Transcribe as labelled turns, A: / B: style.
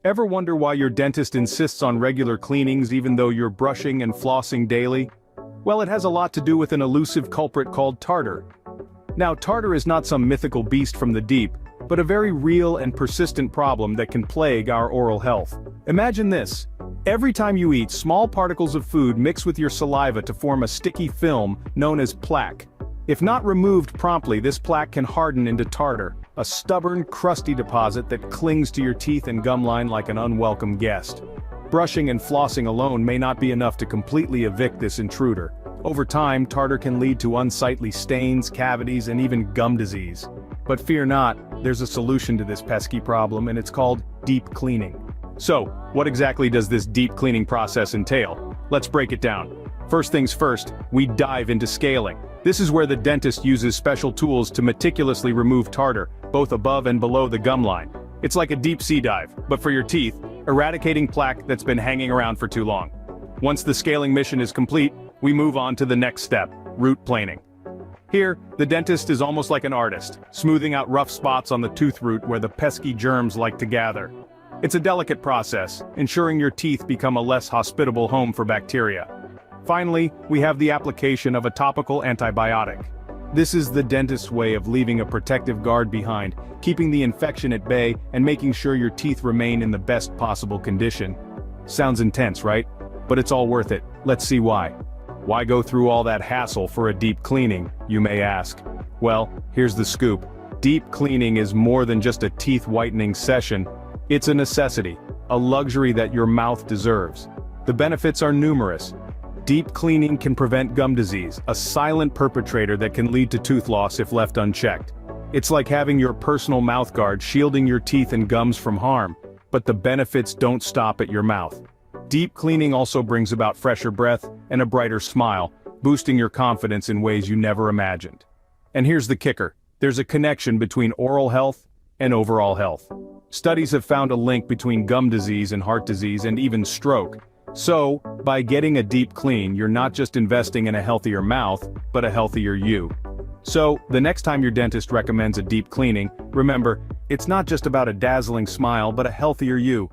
A: Ever wonder why your dentist insists on regular cleanings even though you're brushing and flossing daily? Well, it has a lot to do with an elusive culprit called tartar. Now, tartar is not some mythical beast from the deep, but a very real and persistent problem that can plague our oral health. Imagine this. Every time you eat, small particles of food mix with your saliva to form a sticky film known as plaque. If not removed promptly, this plaque can harden into tartar, a stubborn, crusty deposit that clings to your teeth and gum line like an unwelcome guest. Brushing and flossing alone may not be enough to completely evict this intruder. Over time, tartar can lead to unsightly stains, cavities, and even gum disease. But fear not, there's a solution to this pesky problem, and it's called deep cleaning. So, what exactly does this deep cleaning process entail? Let's break it down. First things first, we dive into scaling. This is where the dentist uses special tools to meticulously remove tartar, both above and below the gum line. It's like a deep sea dive, but for your teeth, eradicating plaque that's been hanging around for too long. Once the scaling mission is complete, we move on to the next step, root planing. Here, the dentist is almost like an artist, smoothing out rough spots on the tooth root where the pesky germs like to gather. It's a delicate process, ensuring your teeth become a less hospitable home for bacteria. Finally, we have the application of a topical antibiotic. This is the dentist's way of leaving a protective guard behind, keeping the infection at bay and making sure your teeth remain in the best possible condition. Sounds intense, right? But it's all worth it. Let's see why. Why go through all that hassle for a deep cleaning, you may ask? Well, here's the scoop. Deep cleaning is more than just a teeth whitening session. It's a necessity, a luxury that your mouth deserves. The benefits are numerous. Deep cleaning can prevent gum disease, a silent perpetrator that can lead to tooth loss if left unchecked. It's like having your personal mouth guard shielding your teeth and gums from harm, but the benefits don't stop at your mouth. Deep cleaning also brings about fresher breath and a brighter smile, boosting your confidence in ways you never imagined. And here's the kicker. There's a connection between oral health and overall health. Studies have found a link between gum disease and heart disease and even stroke. So, by getting a deep clean, you're not just investing in a healthier mouth, but a healthier you. So, the next time your dentist recommends a deep cleaning, remember, it's not just about a dazzling smile but a healthier you.